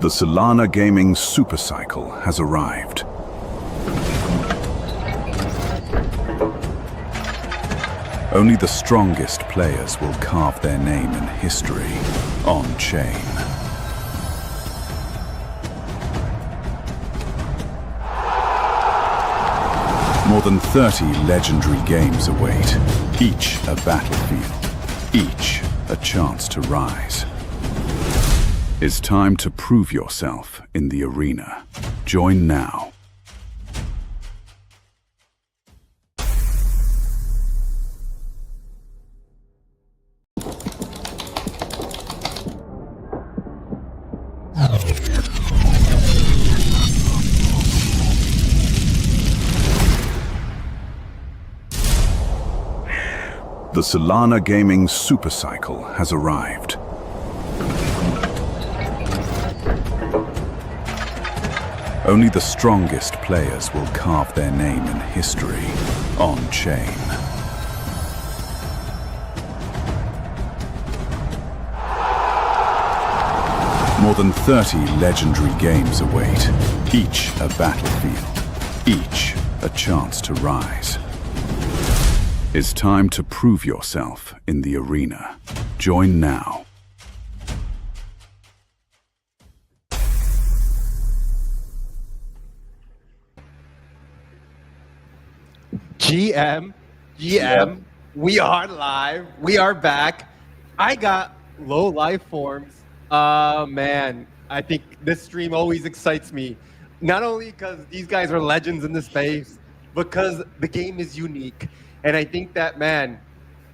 The Solana Gaming supercycle has arrived. Only the strongest players will carve their name in history on-chain. More than 30 legendary games await, each a battlefield, each a chance to rise. It's time to prove yourself in the arena. Join now. The Solana Gaming supercycle has arrived. Only the strongest players will carve their name in history on-chain. More than 30 legendary games await, each a battlefield, each a chance to rise. It's time to prove yourself in the arena. Join now. GM, we are live. We are back. I got Lowlife forms. Man, I think this stream always excites me. Not only because these guys are legends in the space, because the game is unique. And I think that, man,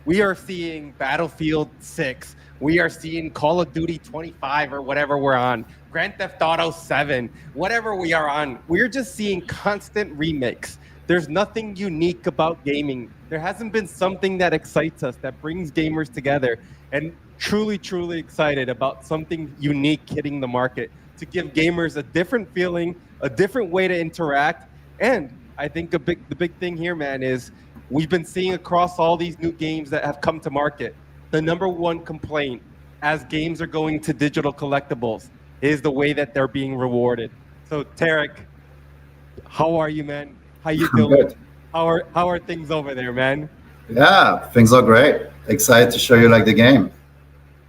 we are seeing Battlefield 6. We are seeing Call of Duty 25 or whatever we're on. Grand Theft Auto 7, whatever we are on. We're just seeing constant remakes. There's nothing unique about gaming. There hasn't been something that excites us, that brings gamers together. And truly, truly excited about something unique hitting the market to give gamers a different feeling, a different way to interact. And I think the big thing here, man, is we've been seeing across all these new games that have come to market, the number one complaint as games are going to digital collectibles is the way that they're being rewarded. So Tarek, how are you, man? How you doing? Good. How are things over there, man? Yeah, things are great. Excited to show you like the game.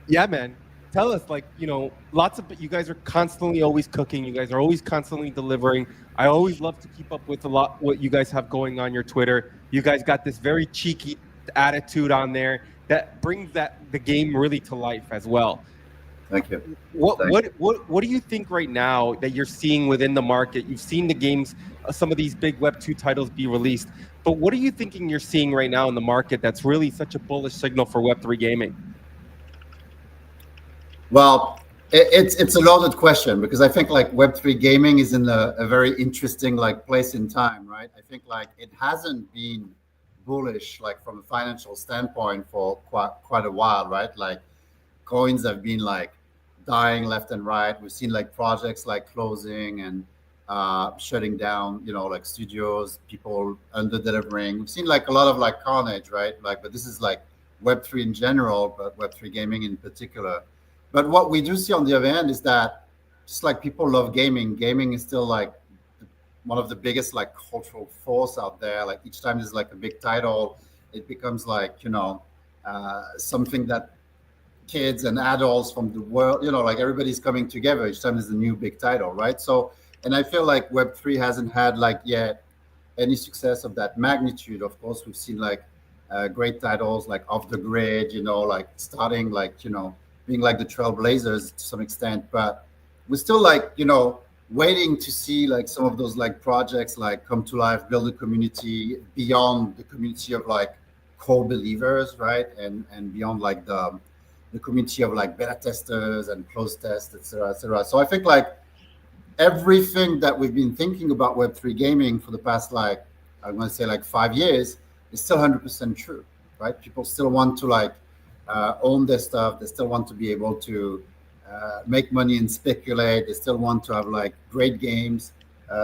Yeah, man. Tell us, like, lots of you guys are constantly always cooking. You guys are always constantly delivering. I always love to keep up with a lot what you guys have going on your Twitter. You guys got this very cheeky attitude on there that brings the game really to life as well. Thank you. What do you think right now that you're seeing within the market? You've seen the games, some of these big Web 2 titles be released, but what are you thinking you're seeing right now in the market that's really such a bullish signal for Web 3 gaming? Well, it's a loaded question because I think like Web3 gaming is in a very interesting like place in time, right? I think like it hasn't been bullish like from a financial standpoint for quite a while, right? Like coins have been like dying left and right. We've seen like projects like closing and shutting down, like studios, people under delivering. We've seen like a lot of like carnage, right? Like, but this is like Web3 in general, but Web3 gaming in particular. But what we do see on the other end is that just like people love gaming, gaming is still like one of the biggest like cultural force out there. Like each time there's like a big title, it becomes like, something that kids and adults from the world, like everybody's coming together each time there's a new big title, right? So, and I feel like Web3 hasn't had like yet any success of that magnitude. Of course, we've seen like great titles like Off the Grid, like starting like, being like the trailblazers to some extent, but we're still like, waiting to see like some of those like projects like come to life, build a community beyond the community of like core believers, right? And beyond like the community of like beta testers and closed tests, et cetera, et cetera. So I think like everything that we've been thinking about Web3 gaming for the past like, I'm going to say like 5 years is still 100% true, right? People still want to like own their stuff. They still want to be able to make money and speculate. They still want to have like great games.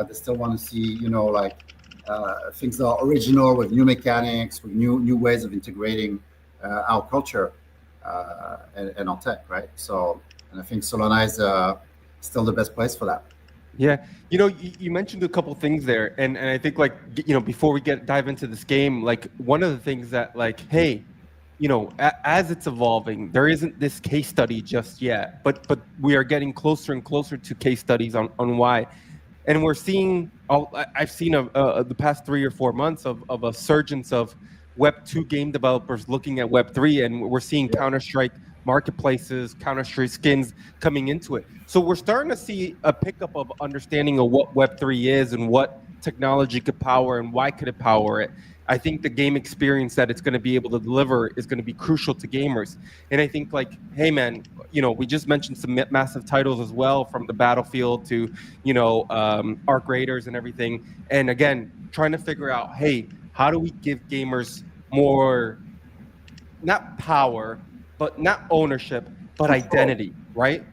They still want to see, things that are original with new mechanics, with new ways of integrating our culture and our tech, right? So, and I think Solana is still the best place for that. Yeah, you mentioned a couple things there, and I think like before we dive into this game, like one of the things that like, hey, as it's evolving, there isn't this case study just yet, but we are getting closer and closer to case studies on why, and we're seeing. I've seen the past 3 or 4 months of a surgence of Web2 game developers looking at Web3, and we're seeing Counter-Strike marketplaces, Counter-Strike skins coming into it. So we're starting to see a pickup of understanding of what Web3 is and what technology could power and why could it power it. I think the game experience that it's going to be able to deliver is going to be crucial to gamers. And I think like, hey man, we just mentioned some massive titles as well, from the Battlefield to, Arc Raiders and everything. And again, trying to figure out, hey, how do we give gamers more, not power, but not ownership, but identity, right?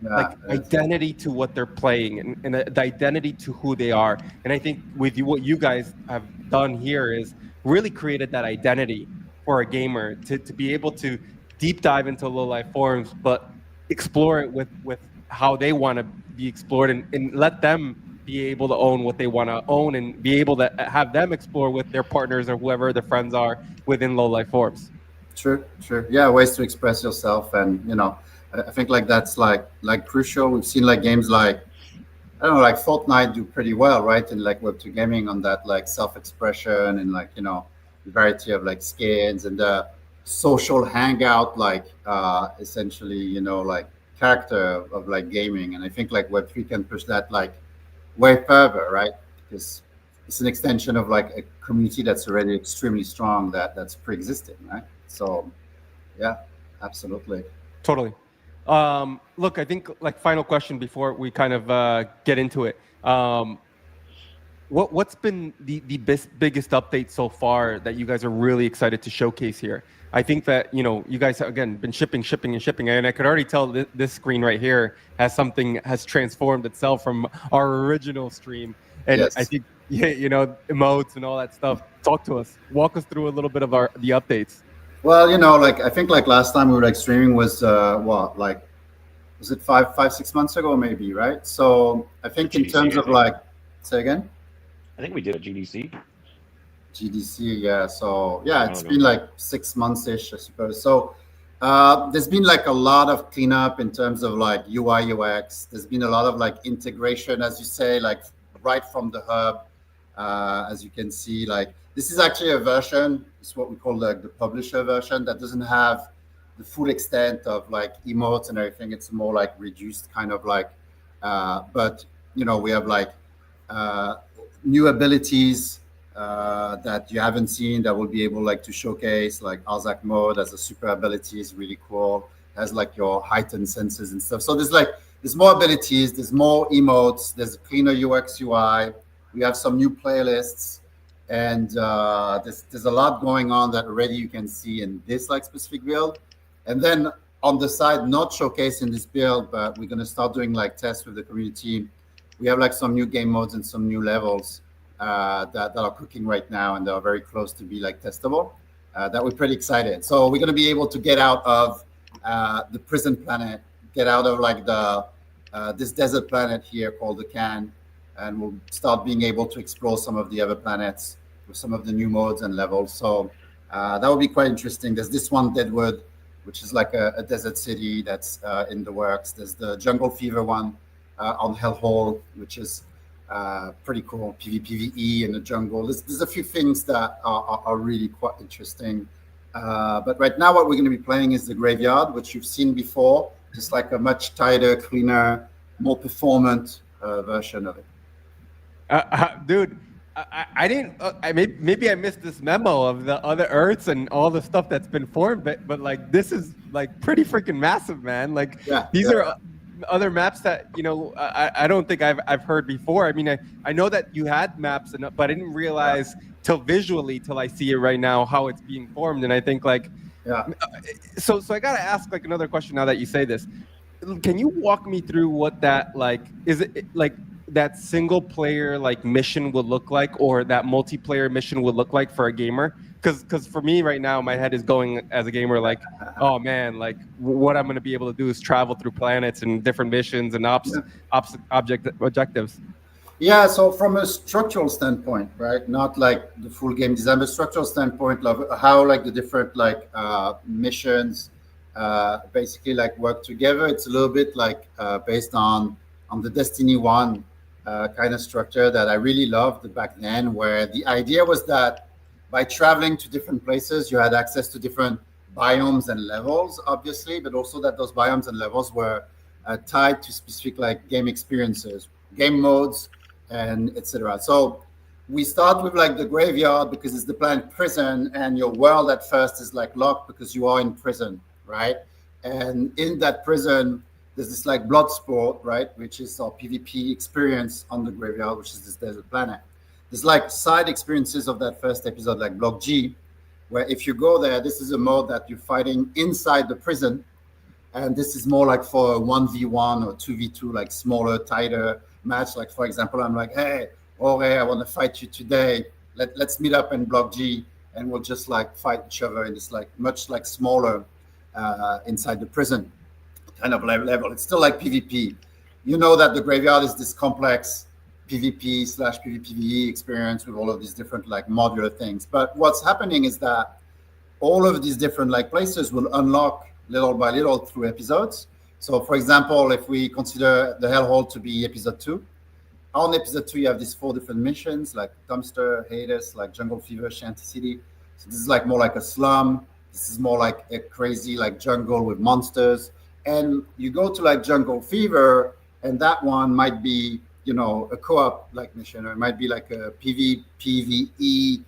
Identity to what they're playing and the identity to who they are. And I think with what you guys have done here is really created that identity for a gamer to be able to deep dive into Lowlife forums, but explore it with how they want to be explored and let them be able to own what they want to own and be able to have them explore with their partners or whoever their friends are within Lowlife forums. True. Yeah, ways to express yourself, and I think like that's like crucial. We've seen like games like, I don't know, like Fortnite do pretty well, right? In like Web2 gaming on that like self-expression and like the variety of like skins and the social hangout, like essentially like character of like gaming. And I think like Web3 can push that like way further, right? Because it's an extension of like a community that's already extremely strong, that's pre-existing, right? So yeah, absolutely. Totally. Look, I think like final question before we kind of get into it. What's been the biggest update so far that you guys are really excited to showcase here? I think that you guys again been shipping, and I could already tell this screen right here has transformed itself from our original stream, and yes. I think emotes and all that stuff. Talk to us, walk us through a little bit of the updates. Well, like I think like last time we were like streaming was was it 5-6 months ago maybe, right? So I think in terms of like, say again. I think we did a GDC. Yeah. So yeah, it's been like 6 months-ish, I suppose. So there's been like a lot of cleanup in terms of like UI UX. There's been a lot of like integration, as you say, like right from the hub. As you can see, like this is actually a version. It's what we call like the publisher version that doesn't have the full extent of like emotes and everything. It's more like reduced kind of like, but we have like new abilities that you haven't seen that will be able like to showcase, like Arzak mode as a super ability is really cool. Has like your heightened senses and stuff. So there's more abilities, there's more emotes, there's a cleaner UX UI. We have some new playlists, and there's a lot going on that already you can see in this like specific build. And then on the side, not showcasing this build, but we're going to start doing like tests with the community. We have like some new game modes and some new levels that are cooking right now, and they're very close to be like testable. That we're pretty excited. So we're going to be able to get out of the prison planet, get out of like the this desert planet here called the Can, and we'll start being able to explore some of the other planets with some of the new modes and levels. So that will be quite interesting. There's this one, Deadwood, which is like a desert city that's in the works. There's the Jungle Fever one on Hellhole, which is pretty cool, PvE in the jungle. There's a few things that are really quite interesting. But right now what we're going to be playing is the Graveyard, which you've seen before, just like a much tighter, cleaner, more performant version of it. Dude, I didn't. Maybe I missed this memo of the other Earths and all the stuff that's been formed, but like this is like pretty freaking massive, man. Like these are other maps that I don't think I've heard before. I mean, I know that you had maps, but I didn't realize till I see it right now how it's being formed. And I think like so I gotta ask like another question now that you say this. Can you walk me through what that like is? It like that single player like mission would look like, or that multiplayer mission would look like for a gamer? because for me right now, my head is going as a gamer like, oh man, like what I'm gonna be able to do is travel through planets and different missions and Yeah. objectives. Yeah, so from a structural standpoint, right? Not like the full game design, but structural standpoint of how like the different like missions basically like work together. It's a little bit like based on the Destiny One kind of structure that I really loved back then, where the idea was that by traveling to different places, you had access to different biomes and levels, obviously, but also that those biomes and levels were tied to specific like game experiences, game modes, and etc. So we start with like the graveyard because it's the planet prison, and your world at first is like locked because you are in prison, right? And in that prison, there's this like blood sport, right, which is our PvP experience on the graveyard, which is this desert planet. There's like side experiences of that first episode, like Block G, where if you go there, this is a mode that you're fighting inside the prison, and this is more like for a 1v1 or 2v2, like smaller, tighter match. Like, for example, I'm like, hey, Ore, I want to fight you today. Let's meet up in Block G, and we'll just like fight each other in this like much like smaller inside the prison kind of level. It's still like PvP. You know that the graveyard is this complex PvP slash PvPvE experience with all of these different like modular things. But what's happening is that all of these different like places will unlock little by little through episodes. So for example, if we consider the Hellhole to be episode 2, on episode 2 you have these 4 different missions like Dumpster, Hades, like Jungle Fever, Shanty City. So this is like more like a slum. This is more like a crazy like jungle with monsters. And you go to like Jungle Fever, and that one might be, you know, a co-op like mission, or it might be like a PvPvE,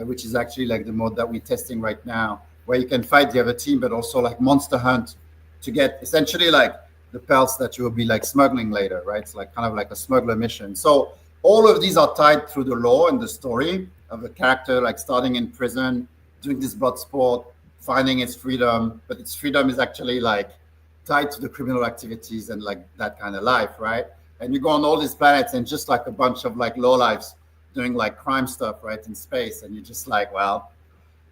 which is actually like the mode that we're testing right now, where you can fight the other team, but also like monster hunt to get essentially like the pelts that you will be like smuggling later, right? It's like kind of like a smuggler mission. So all of these are tied through the lore and the story of the character, like starting in prison, doing this blood sport, finding its freedom, but its freedom is actually like tied to the criminal activities and like that kind of life, right? And you go on all these planets and just like a bunch of like lowlifes doing like crime stuff, right, in space, and you're just like, well,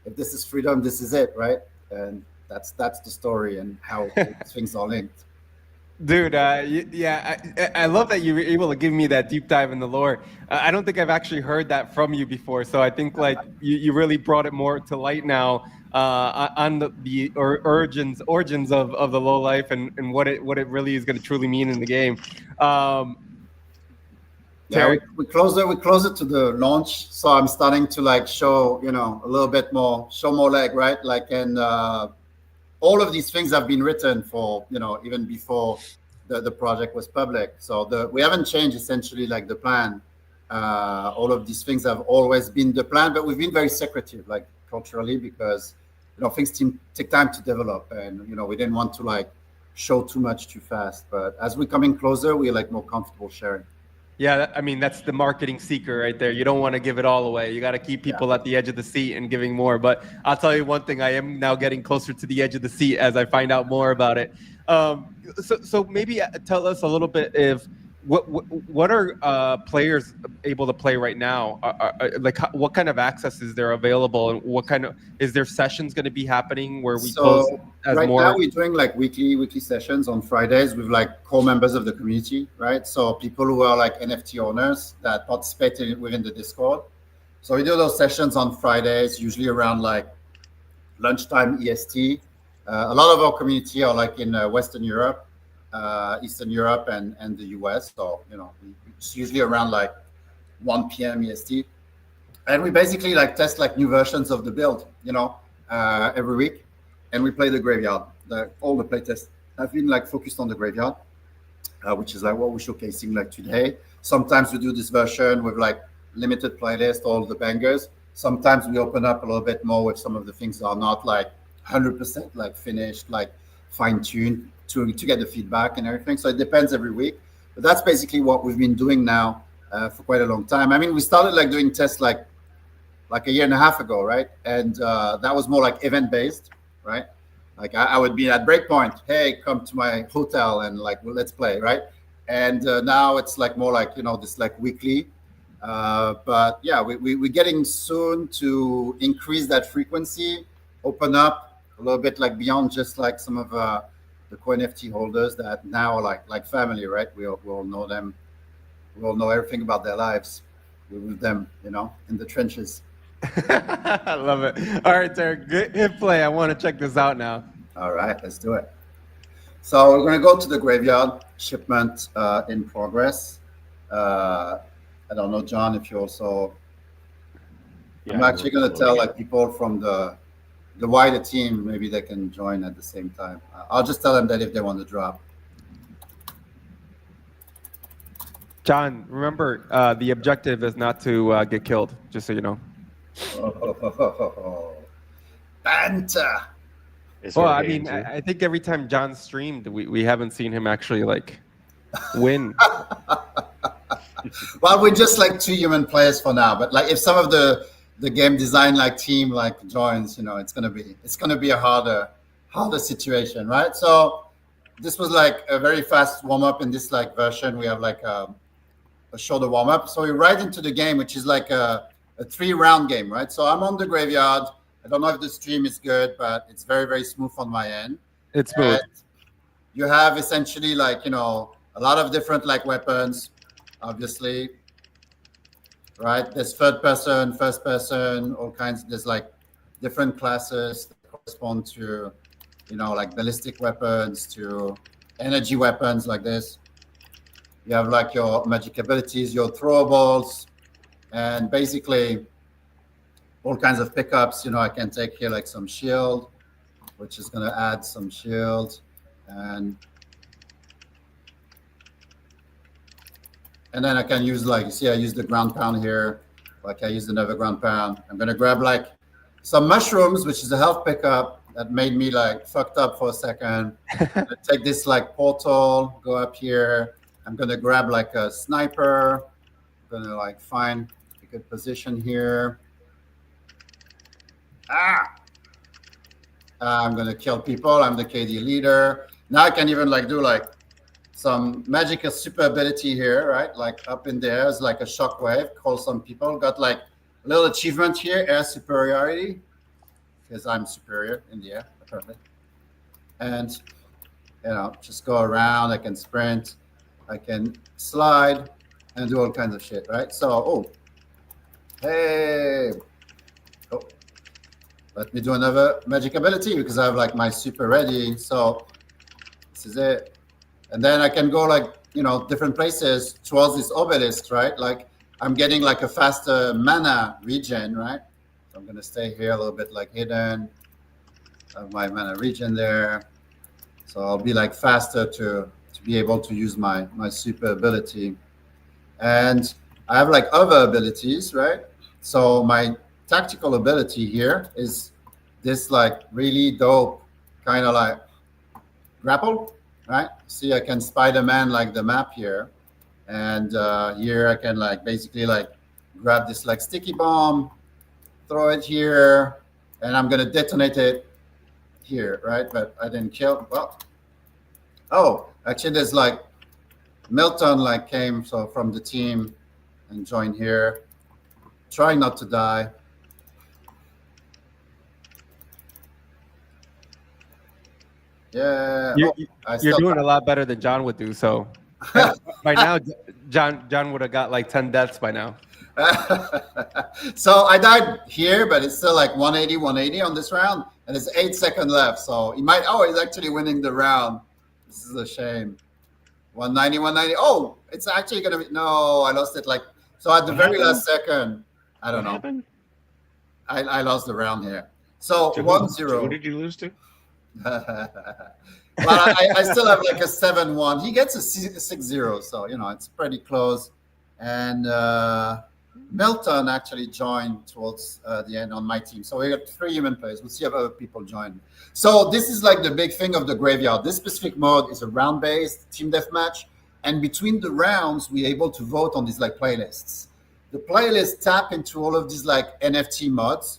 if this is freedom, this is it, right? And that's the story and how things are linked. Dude, yeah, I love that you were able to give me that deep dive in the lore. I don't think I've actually heard that from you before, so I think like you really brought it more to light now on the origins of the low life and what it really is going to truly mean in the game. Yeah, we close it to the launch, so I'm starting to like show, you know, a little bit more, show more leg, right? Like, and all of these things have been written for, you know, even before the project was public. So we haven't changed essentially like the plan. All of these things have always been the plan, but we've been very secretive, like culturally, because, you know, things take time to develop, and, you know, we didn't want to like show too much too fast. But as we're coming closer, we're like more comfortable sharing. Yeah, I mean, that's the marketing secret right there. You don't want to give it all away. You got to keep people at the edge of the seat and giving more. But I'll tell you one thing, I am now getting closer to the edge of the seat as I find out more about it. So maybe tell us a little bit if what are players able to play right now? Like what kind of access is there available, and what kind of is there sessions going to be happening where we post as right more? Now we're doing like weekly sessions on Fridays with like core members of the community, right? So people who are like NFT owners that participate within the Discord. So we do those sessions on Fridays, usually around like lunchtime EST. A lot of our community are like in Western Europe, Eastern Europe, and the US. So, you know, it's usually around like 1 p.m. EST. And we basically like test like new versions of the build, you know, every week. And we play the graveyard. All the playtests have been like focused on the graveyard, which is like what we're showcasing like today. Sometimes we do this version with like limited playlist, all the bangers. Sometimes we open up a little bit more with some of the things that are not like 100% like finished, like fine-tuned to get the feedback and everything. So it depends every week. But that's basically what we've been doing now for quite a long time. I mean, we started like doing tests like a year and a half ago, right? And that was more like event-based, right? Like I would be at breakpoint, hey, come to my hotel and like, well, let's play, right? And now it's like more like, you know, this like weekly. But yeah, we're getting soon to increase that frequency, open up a little bit like beyond just like some of the co-NFT holders that now are like family, right? We all know them. We all know everything about their lives. We're with them, in the trenches. I love it. All right, Derek, good hit play. I want to check this out now. All right, let's do it. So we're going to go to the graveyard. Shipment in progress. I don't know, John, if you also. Yeah, I'm actually going to tell like people from the wider team, maybe they can join at the same time. I'll just tell them that if they want to drop. John, remember, the objective is not to get killed, just so you know. Banter. Well, I mean, I think every time John streamed, we haven't seen him actually like win. Well, we're just like two human players for now. But like, if some of the game design like team like joins, it's gonna be a harder situation, right? So this was like a very fast warm up in this like version. We have like a shorter warm up. So we're right into the game, which is like a 3-round game, right? So I'm on the graveyard. I don't know if the stream is good, but it's very, very smooth on my end. It's smooth. And you have essentially like, a lot of different like weapons, obviously, right? There's third person, first person, all kinds. There's like different classes that correspond to, like ballistic weapons, to energy weapons like this. You have like your magic abilities, your throwables, and basically all kinds of pickups. I can take here like some shield, which is going to add some shield, and then I can use like, you see, I use the ground pound here. Like I used another ground pound. I'm going to grab like some mushrooms, which is a health pickup that made me like fucked up for a second. Take this like portal, go up here. I'm going to grab like a sniper. I'm going to like find a good position here. I'm going to kill people. I'm the KD leader. Now I can even like do like some magical super ability here, right? Like up in there is like a shockwave. Call some people. Got like a little achievement here, air superiority, because I'm superior in the air, apparently. And, just go around. I can sprint. I can slide and do all kinds of shit, right? So, hey. Oh. Let me do another magic ability because I have like my super ready. So this is it. And then I can go like, different places towards this obelisk, right? Like I'm getting like a faster mana regen, right? So I'm going to stay here a little bit like hidden. I have my mana regen there. So I'll be like faster to be able to use my super ability. And I have like other abilities, right? So my tactical ability here is this like really dope kind of like grapple, right? See, I can Spider-Man like the map here. And here I can like basically like grab this like sticky bomb, throw it here, and I'm going to detonate it here, right? But I didn't kill. Well, oh, actually there's like Milton like came from the team and joined here. Trying not to die. Yeah. You're doing a lot better than John would do. So by now, John would have got like 10 deaths by now. So I died here, but it's still like 180 on this round, and it's 8 seconds left. So he might. Oh, he's actually winning the round. This is a shame. 190. Oh, it's actually gonna be. No, I lost it. Like so at the very last second. I don't know. I lost the round here. So 1-0. Who did you lose to? Well, I still have like a 7-1. He gets a 6-0, so it's pretty close. And Milton actually joined towards the end on my team. So we got 3 human players. We'll see if other people join. So this is like the big thing of the graveyard. This specific mode is a round-based team deathmatch, and between the rounds, we're able to vote on these like playlists. The playlists tap into all of these like NFT mods,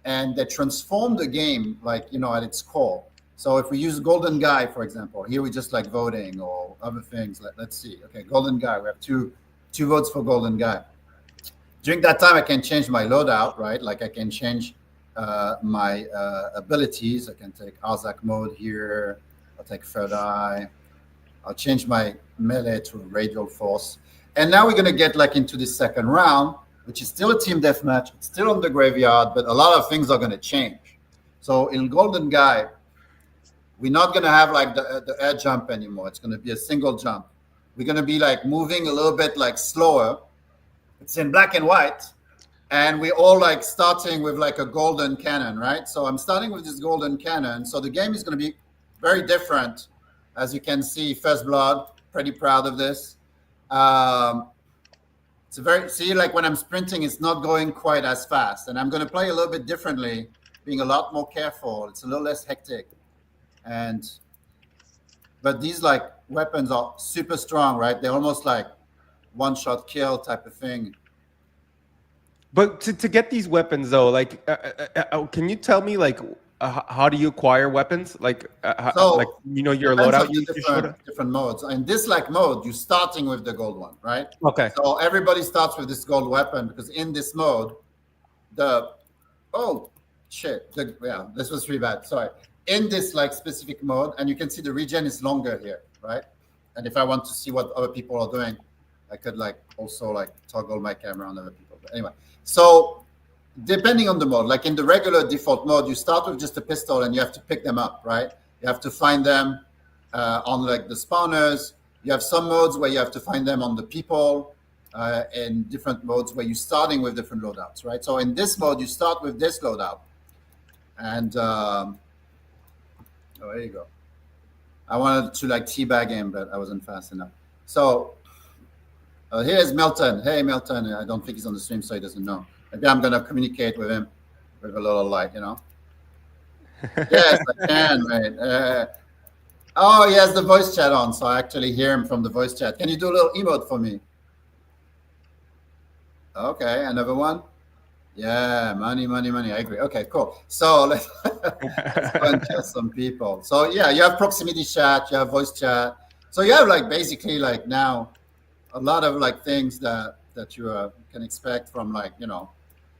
and they transform the game like at its core. So if we use Golden Guy, for example, here we just like voting or other things. Let's see. Okay, Golden Guy. We have two votes for Golden Guy. During that time, I can change my loadout, right? Like I can change my abilities. I can take Arzac mode here. I'll take Third Eye. I'll change my melee to Radial Force. And now we're going to get like into the second round, which is still a team deathmatch. It's still on the graveyard, but a lot of things are going to change. So in Golden Guy, we're not going to have like the air jump anymore. It's going to be a single jump. We're going to be like moving a little bit like slower. It's in black and white. And we're all like starting with like a golden cannon, right? So I'm starting with this golden cannon. So the game is going to be very different. As you can see, First Blood, pretty proud of this. It's a very, see, like when I'm sprinting, it's not going quite as fast. And I'm going to play a little bit differently, being a lot more careful. It's a little less hectic. But these like weapons are super strong, right? They're almost like one-shot kill type of thing. But to get these weapons though, like, can you tell me like how do you acquire weapons? Like, So like you know your depends loadout. on the different modes. In this like mode, you're starting with the gold one, right? Okay. So everybody starts with this gold weapon because in this mode, this was really bad. Sorry. In this like specific mode, and you can see the regen is longer here, right? And if I want to see what other people are doing, I could like also like toggle my camera on other people. But anyway, so depending on the mode, like in the regular default mode, you start with just a pistol and you have to pick them up, right? You have to find them on like the spawners. You have some modes where you have to find them on the people, and different modes where you're starting with different loadouts, right? So in this mode, you start with this loadout. And oh, there you go. I wanted to like teabag him, but I wasn't fast enough. So here's Milton. Hey, Milton. I don't think he's on the stream, so he doesn't know. Maybe I'm going to communicate with him with a little light, you know? Yes, I can, mate. Oh, he has the voice chat on, so I actually hear him from the voice chat. Can you do a little emote for me? Okay, another one. Yeah, money, money, money. I agree. Okay, cool. So let's go and chat some people. So yeah, you have proximity chat, you have voice chat. So you have like basically like now a lot of like things that you can expect from like, you know,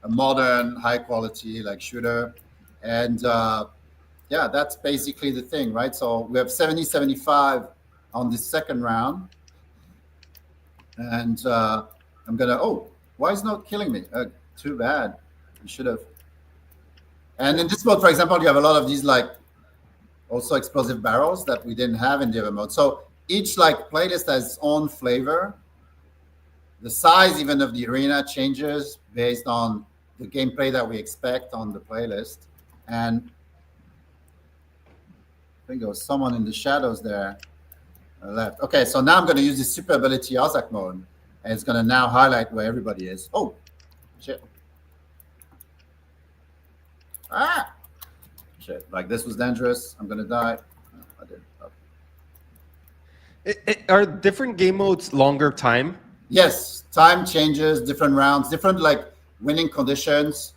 a modern high quality like shooter. And yeah, that's basically the thing, right? So we have 70-75 on the second round. And I'm gonna, oh, why is it not killing me? Too bad. You should have. And in this mode, for example, you have a lot of these like also explosive barrels that we didn't have in the other mode. So each like playlist has its own flavor. The size even of the arena changes based on the gameplay that we expect on the playlist. And I think there was someone in the shadows there left. Okay, so now I'm going to use the super ability Arzac mode. And it's going to now highlight where everybody is. Oh, shit. Ah! Shit, like this was dangerous. I'm going to die. No, I didn't. Okay. Are different game modes longer time? Yes, time changes, different rounds, different like winning conditions,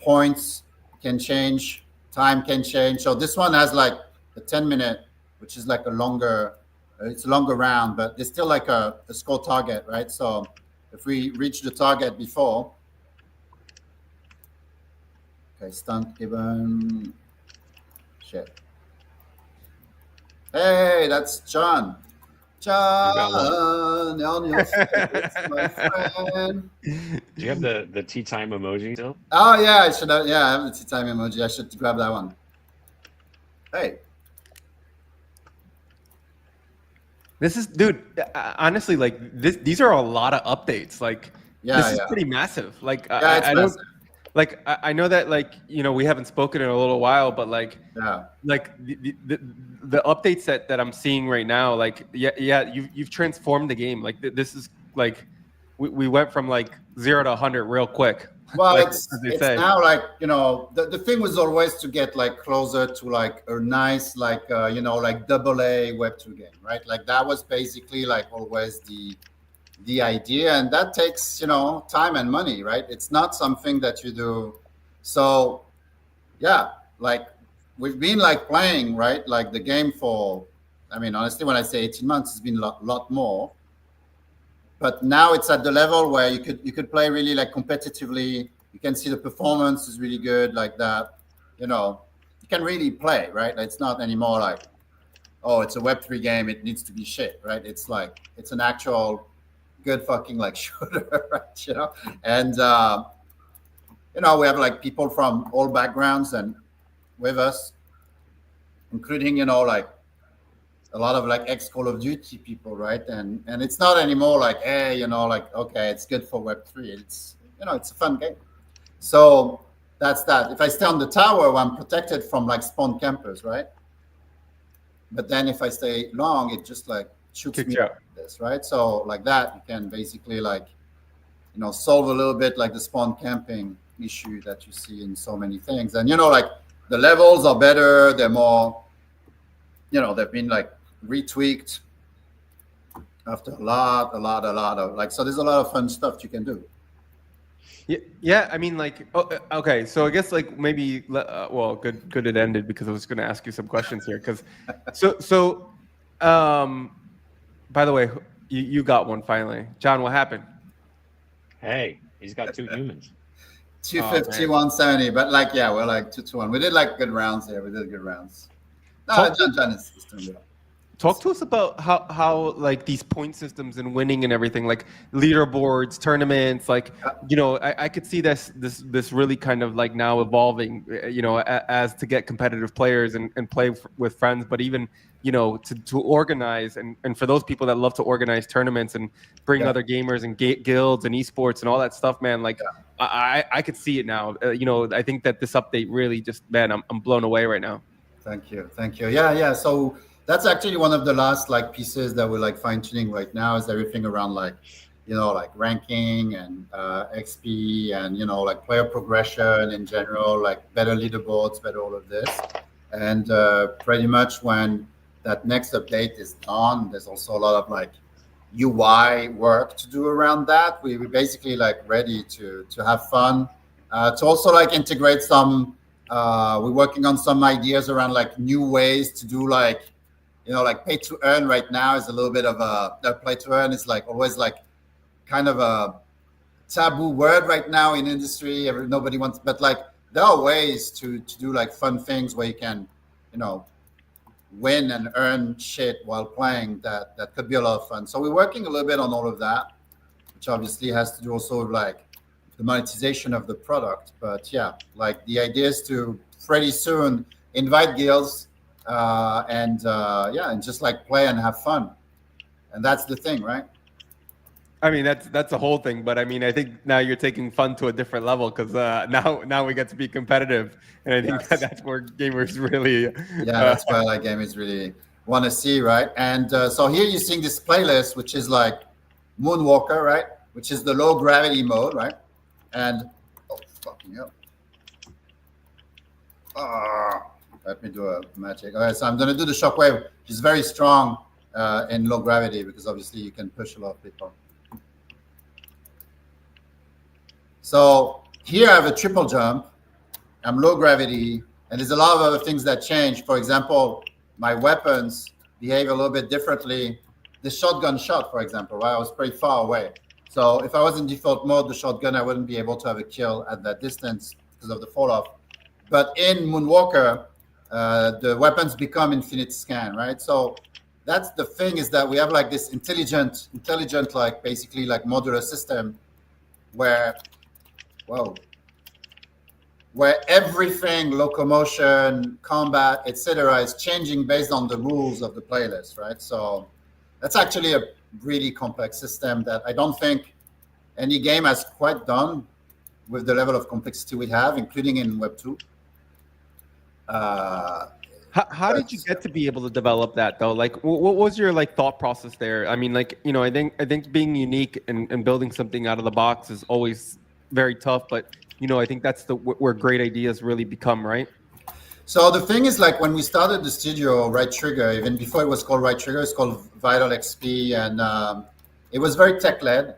points can change, time can change. So this one has like a 10-minute, which is like a longer, it's a longer round, but there's still like a score target, right? So if we reach the target before, okay, stunt given, shit. Hey, that's John. John, on your face, my friend. Do you have the tea time emoji still? Oh yeah, I should have. Yeah, I have the tea time emoji. I should grab that one. Hey, This is, dude. Honestly, like these are a lot of updates. Like this is pretty massive. Like yeah, it's I don't. massive. Like I know that like you know we haven't spoken in a little while, but like Yeah. like the updates that I'm seeing right now, like yeah you've transformed the game. Like this is like we went from like 0 to 100 real quick. Well, like, it's now like, you know, the thing was always to get like closer to like a nice like you know, like AA Web2 game, right? Like that was basically like always the idea, and that takes, you know, time and money, right? It's not something that you do. So yeah, like we've been like playing, right, like the game for, I mean, honestly, when I say 18 months, it's been a lot more. but now it's at the level where you could play really like competitively. You can see the performance is really good like that. You know, you can really play, right? It's not anymore like, oh, it's a Web3 game, it needs to be shit, right? It's like it's an actual good fucking like shooter, right? You know, and you know, we have like people from all backgrounds and with us, including, you know, like a lot of like ex Call of Duty people, right? And it's not anymore like, hey, you know, like, okay, it's good for Web3. It's, you know, it's a fun game. So that's that. If I stay on the tower, I'm protected from like spawn campers, right? But then if I stay long, it just like shoots me out like this, right? So like that, you can basically like, you know, solve a little bit like the spawn camping issue that you see in so many things. And, you know, like the levels are better. They're more, you know, they've been like retweaked after a lot of like, so there's a lot of fun stuff you can do. Yeah. I mean, like, okay. So I guess like maybe, well, good it ended because I was going to ask you some questions here. Because, by the way, you got one finally, John. What happened? Hey, he's got 2 humans. 250, 170, but like, yeah, we're like 2-1. We did like good rounds here. We did good rounds. No, John is doing good. Talk to us about how like these point systems and winning and everything, like leaderboards, tournaments, like, you know, I could see this really kind of like now evolving, you know, as to get competitive players and play with friends, but even, you know, to organize and for those people that love to organize tournaments and bring other gamers and guilds and esports and all that stuff, man, like I could see it now. You know, I think that this update really just, man, I'm blown away right now. Thank you. Yeah. So that's actually one of the last like pieces that we're like fine tuning right now is everything around like, you know, like ranking and XP and, you know, like player progression in general, like better leaderboards, better all of this. And pretty much when that next update is done, there's also a lot of like UI work to do around that. We're basically like ready to have fun, to also like integrate some, we're working on some ideas around like new ways to do like, you know, like pay to earn right now is a little bit of a play to earn is like always like kind of a taboo word right now in industry. Nobody wants, but like there are ways to do like fun things where you can, you know, win and earn shit while playing. That could be a lot of fun. So we're working a little bit on all of that, which obviously has to do also with like the monetization of the product. But yeah, like the idea is to pretty soon invite guilds and just like play and have fun. And that's the thing, right? I mean, that's the whole thing. But I mean, I think now you're taking fun to a different level because now we get to be competitive. And I think that's where gamers really... that's where like gamers really want to see, right? And so here you're seeing this playlist, which is like Moonwalker, right? Which is the low gravity mode, right? And, oh, fucking hell. Let me do a magic. Okay, so I'm going to do the shockwave, which is very strong in low gravity because obviously you can push a lot of people. So here I have a triple jump. I'm low gravity, and there's a lot of other things that change. For example, my weapons behave a little bit differently. The shotgun shot, for example, right? I was pretty far away. So if I was in default mode, the shotgun, I wouldn't be able to have a kill at that distance because of the fall off. But in Moonwalker, the weapons become infinite scan, right? So that's the thing is that we have like this intelligent, like basically like modular system where everything, locomotion, combat, etc., is changing based on the rules of the playlist, right? So that's actually a really complex system that I don't think any game has quite done with the level of complexity we have, including in Web 2. How did you get to be able to develop that though? Like, what was your like thought process there? I mean, like, you know, I think being unique and building something out of the box is always very tough, but you know, I think that's where great ideas really become, right? So the thing is, like when we started the studio, Right Trigger, even before it was called Right Trigger, it's called Vital XP, and it was very tech led.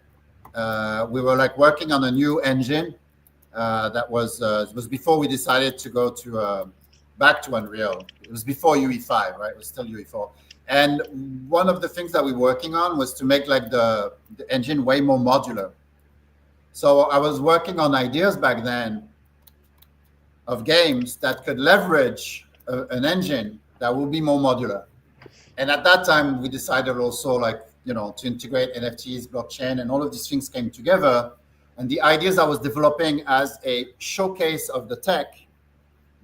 We were like working on a new engine that was it was before we decided to go to back to Unreal. It was before UE5, right? It was still UE4. And one of the things that we're working on was to make like the engine way more modular. So I was working on ideas back then of games that could leverage an engine that will be more modular. And at that time, we decided also like, to integrate NFTs, blockchain, and all of these things came together. And the ideas I was developing as a showcase of the tech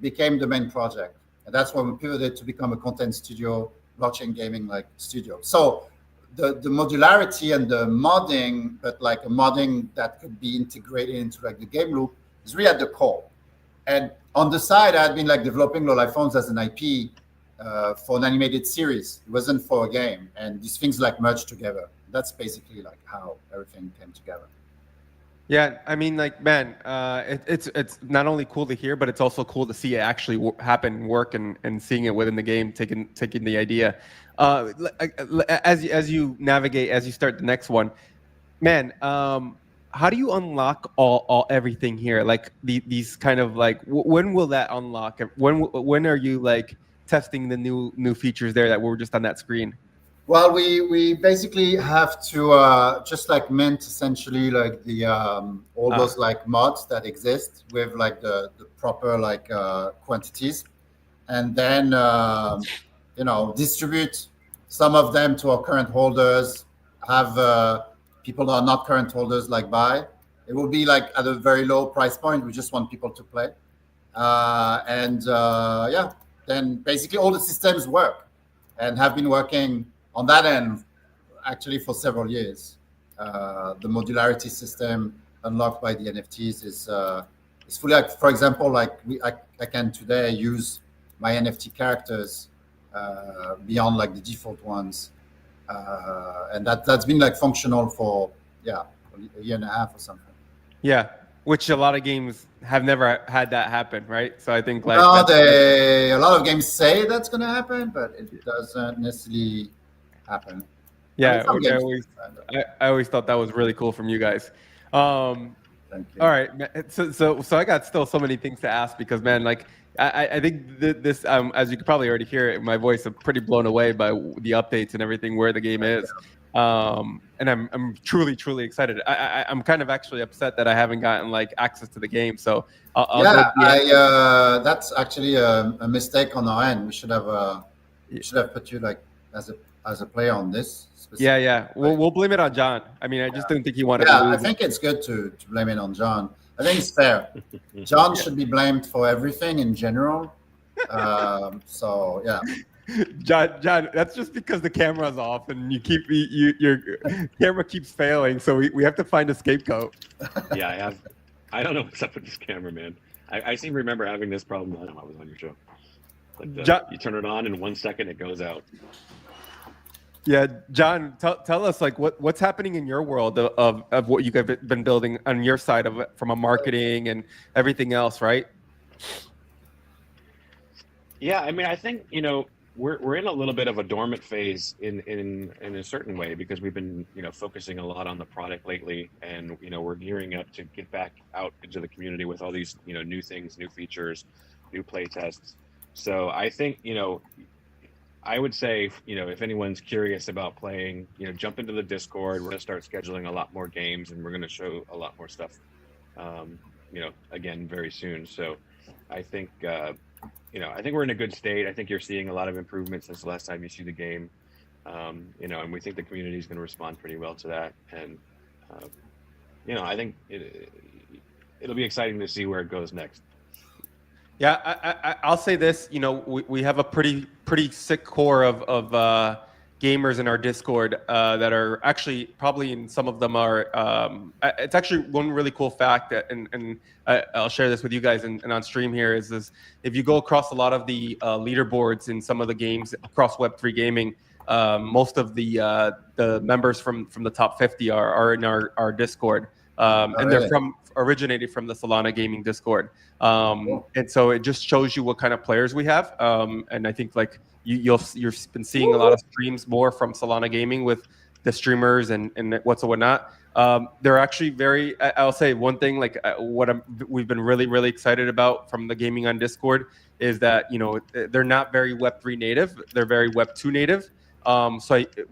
became the main project. And that's when we pivoted to become a content studio, blockchain gaming like studio. So the modularity and the modding, but like a modding that could be integrated into like the game loop is really at the core. And on the side, I had been like developing Lowlife Phones as an IP for an animated series. It wasn't for a game. And these things like merged together. That's basically like how everything came together. Yeah, I mean, like, man, it's not only cool to hear, but it's also cool to see it actually happen, work, and seeing it within the game, taking the idea. As you navigate, as you start the next one, man, how do you unlock all everything here? Like these kind of like, when will that unlock? When are you like testing the new features there that were just on that screen? Well, we basically have to just like mint essentially like the all those like mods that exist with like the proper like quantities, and then distribute some of them to our current holders. Have people that are not current holders like buy. It will be like at a very low price point. We just want people to play, then basically all the systems work and have been working on that end, actually for several years. The modularity system unlocked by the NFTs is fully like, for example, like I can today use my NFT characters beyond like the default ones, and that's been like functional for a year and a half or something. Yeah, which a lot of games have never had that happen, right? So I think like a lot of games say that's going to happen, but it doesn't necessarily happen. Yeah, I always thought that was really cool from you guys. Thank you. All right, so I got still so many things to ask because, man, like I think this as you could probably already hear it in my voice, I'm pretty blown away by the updates and everything where the game is. And I'm truly excited. I'm kind of actually upset that I haven't gotten like access to the game. So that's actually a mistake on our end. We should have put you like as a player on this. Yeah. We'll blame it on John. I mean, I just didn't think he wanted to lose. I think it's good to blame it on John. I think it's fair. John should be blamed for everything in general. So yeah. John, that's just because the camera's off and your camera keeps failing. So we have to find a scapegoat. Yeah, I don't know what's up with this camera, man. I seem to remember having this problem last time I was on your show. Like you turn it on in 1 second, it goes out. Yeah, John, tell us like what's happening in your world of what you guys have been building on your side of it from a marketing and everything else, right? Yeah, I mean, I think we're in a little bit of a dormant phase in a certain way because we've been focusing a lot on the product lately, and we're gearing up to get back out into the community with all these new things, new features, new play tests. So I think I would say, if anyone's curious about playing, jump into the Discord. We're going to start scheduling a lot more games, and we're going to show a lot more stuff, again, very soon. So I think, I think we're in a good state. I think you're seeing a lot of improvements since the last time you see the game, and we think the community is going to respond pretty well to that. And, I think it'll be exciting to see where it goes next. Yeah, I'll say this. We have a pretty sick core of gamers in our Discord that are actually probably in some of them are. It's actually one really cool fact that, and I'll share this with you guys and on stream here is this: if you go across a lot of the leaderboards in some of the games across Web3 gaming, most of the members from the top 50 are in our Discord, and they're originated from the Solana Gaming Discord. And so it just shows you what kind of players we have. And I think like you've been seeing a lot of streams more from Solana Gaming with the streamers and whatnot. They're actually I'll say one thing, like we've been really excited about from the gaming on Discord is that, you know, they're not very Web3 native. They're very Web2 native.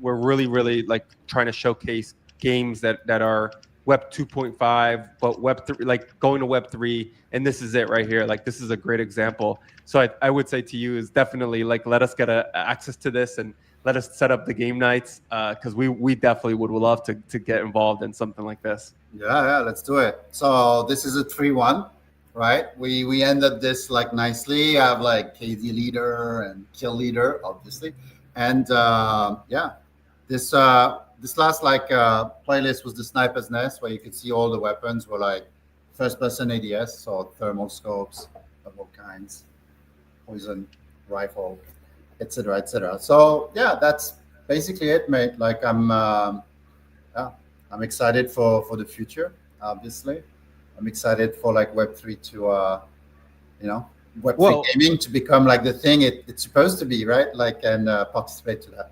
We're really like trying to showcase games that are Web 2.5, but Web 3, like going to Web 3, and this is it right here. Like this is a great example. So I would say to you is definitely like let us get access to this and let us set up the game nights because we definitely would love to get involved in something like this. Yeah, let's do it. So this is a 3-1, right? We ended this like nicely. I have like KD leader and kill leader, obviously, and this last like playlist was the sniper's nest, where you could see all the weapons were like first person ADS, so thermal scopes of all kinds, poison rifle, etc., etc. So yeah, that's basically it, mate. Like I'm excited for the future. Obviously, I'm excited for like Web3 to Web3 gaming to become like the thing it's supposed to be, right? Like and participate to that.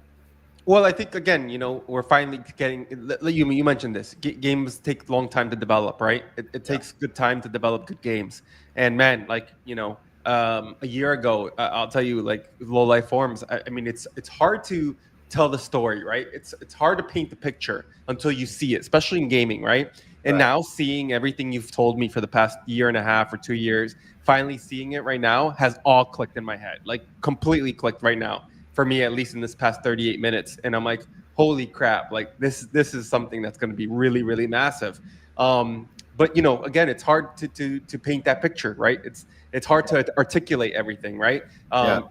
Well, I think again, you know, we're finally getting. You mentioned this. Games take a long time to develop, right? It takes good time to develop good games. And man, like you know, a year ago, I'll tell you, like Lowlife Forums. I mean, it's hard to tell the story, right? It's hard to paint the picture until you see it, especially in gaming, right? And now seeing everything you've told me for the past year and a half or 2 years, finally seeing it right now has all clicked in my head, like completely clicked right now. For me, at least in this past 38 minutes. And I'm like, holy crap, like this is something that's going to be really, really massive. But, you know, again, it's hard to paint that picture, right? It's hard to articulate everything, right?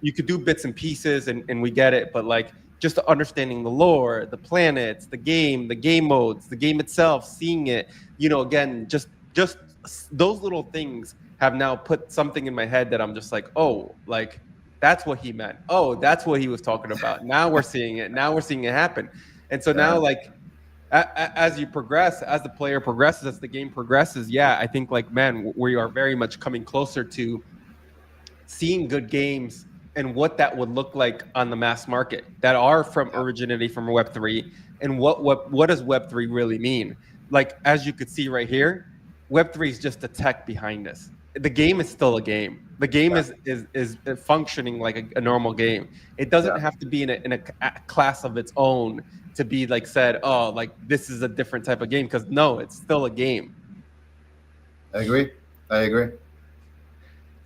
You could do bits and pieces and we get it, but like just understanding the lore, the planets, the game modes, the game itself, seeing it, you know, again, just those little things have now put something in my head that I'm just like, oh, like, that's what he meant. Oh, that's what he was talking about. Now we're seeing it. Now we're seeing it happen. And so now, like, as you progress, as the player progresses, as the game progresses, yeah, I think, like, man, we are very much coming closer to seeing good games and what that would look like on the mass market that are originating from Web3. And what does Web3 really mean? Like, as you could see right here, Web3 is just the tech behind this. The game is still a game. The game is functioning like a normal game. It doesn't have to be in a class of its own to be like said, oh, like this is a different type of game, because no, it's still a game. I agree.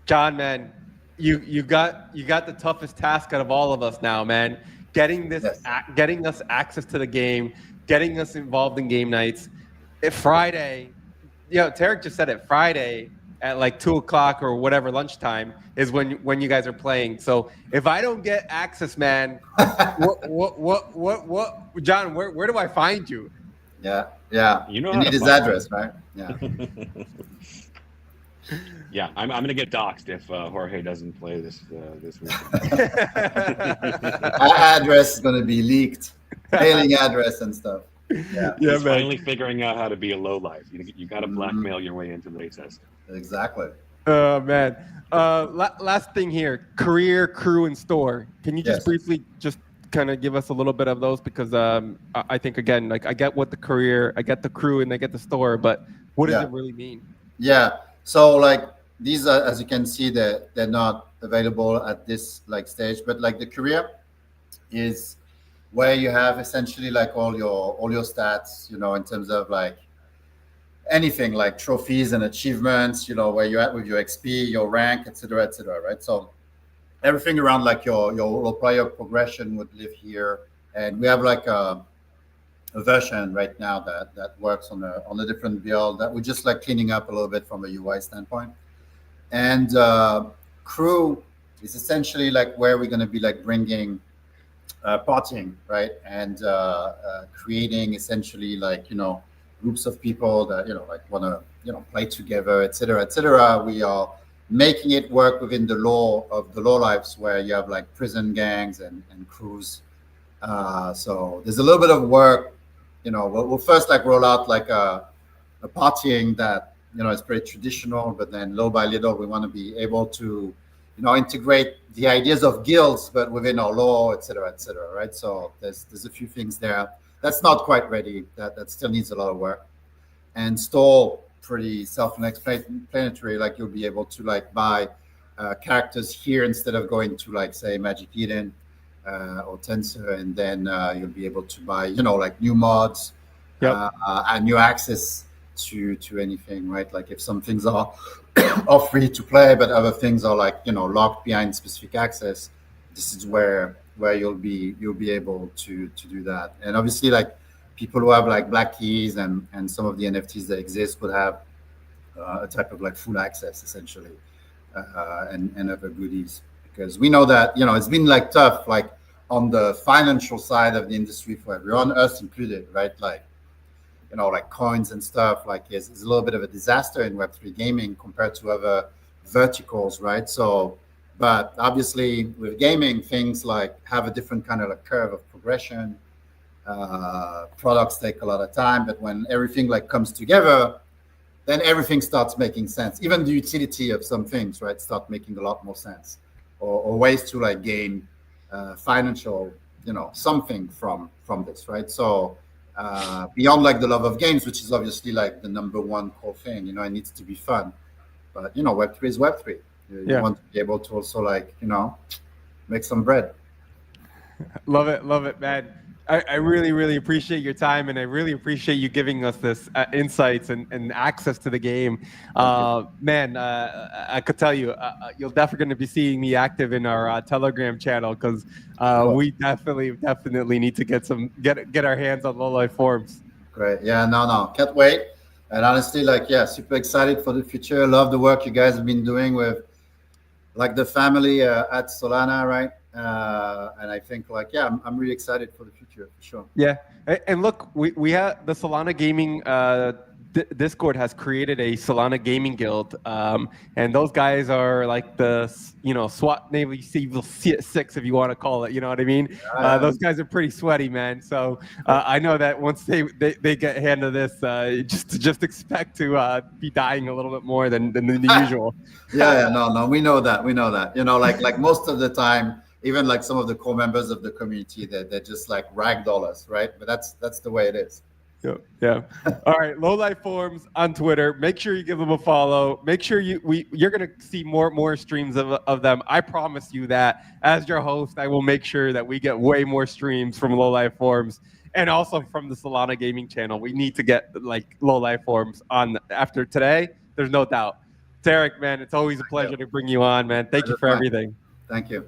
John, man, you got the toughest task out of all of us now, man. Getting us access to the game, getting us involved in game nights. Friday, Tarek just said it. Friday at like 2:00 or whatever lunchtime is when you guys are playing. So if I don't get access, man, what, John? Where do I find you? Yeah. You know, you need his address, right? Yeah. Yeah, I'm gonna get doxxed if Jorge doesn't play this week. Our address is gonna be leaked, mailing address and stuff. Yeah, He's finally figuring out how to be a low life. You got to blackmail your way into the playtest. Exactly. Oh man. Last thing here: career, crew, and store. Can you just briefly just kind of give us a little bit of those? Because I think again, like I get what the career, I get the crew, and I get the store, but what does it really mean? Yeah. So like these are, as you can see, they're not available at this like stage, but like the career is where you have essentially like all your stats, you know, in terms of like anything like trophies and achievements, you know, where you're at with your XP, your rank, etc., right? So everything around like your player progression would live here, and we have like a version right now that works on a different build that we're just like cleaning up a little bit from a UI standpoint. And crew is essentially like where we're going to be like bringing partying, right? And creating essentially like, you know, groups of people that, you know, like want to, you know, play together, etc. We are making it work within the law of the Lowlifes, where you have like prison gangs and crews. So there's a little bit of work, you know. We'll first like roll out like a partying that, you know, is pretty traditional, but then little by little we want to be able to, you know, integrate the ideas of guilds, but within our law, etc., right? So there's a few things there that's not quite ready. That still needs a lot of work. And store, pretty self-explanatory. Like you'll be able to like buy characters here instead of going to like say Magic Eden or Tensor, and then you'll be able to buy like new mods Yep. and new access to anything, right? Like if some things are are free to play, but other things are like locked behind specific access. This is where you'll be able to do that. And obviously, like people who have like black keys and some of the NFTs that exist would have a type of like full access essentially, and other goodies. Because we know that it's been like tough, like on the financial side of the industry for everyone, us included, right? Like like coins and stuff, like is a little bit of a disaster in Web3 gaming compared to other verticals, right? So, but obviously with gaming, things like have a different kind of like curve of progression. Products take a lot of time, but when everything like comes together, then everything starts making sense. Even the utility of some things, right, start making a lot more sense, or ways to like gain financial, something from this, right? So beyond like the love of games, which is obviously like the number one core thing, it needs to be fun. But Web3 is Web3. You want to be able to also like make some bread. Love it, man. I really, really appreciate your time, and I really appreciate you giving us this insights and access to the game. Man, I could tell you, you're definitely going to be seeing me active in our Telegram channel because we definitely need to get our hands on Lowlife forums. Great. Yeah, no, can't wait. And honestly, like, yeah, super excited for the future. Love the work you guys have been doing with like the family at Solana, right? And I think like, yeah, I'm really excited for the future for sure. Yeah. And look, we have the Solana Gaming Discord has created a Solana Gaming Guild, and those guys are like the SWAT Navy SEAL 6, if you want to call it. You know what I mean? Those guys are pretty sweaty, man. So I know that once they get hand of this, just expect to be dying a little bit more than the usual. Yeah, no, we know that. Like most of the time, even like some of the core members of the community, they're just like ragdoll us, right? But that's the way it is. Yeah. All right. Lowlife Forums on Twitter. Make sure you give them a follow. Make sure you're gonna see more streams of them. I promise you that. As your host, I will make sure that we get way more streams from Lowlife Forums and also from the Solana Gaming channel. We need to get like Lowlife Forums on after today. There's no doubt. Tarek, man, it's always a pleasure to bring you on, man. Thank you for everything. Thank you.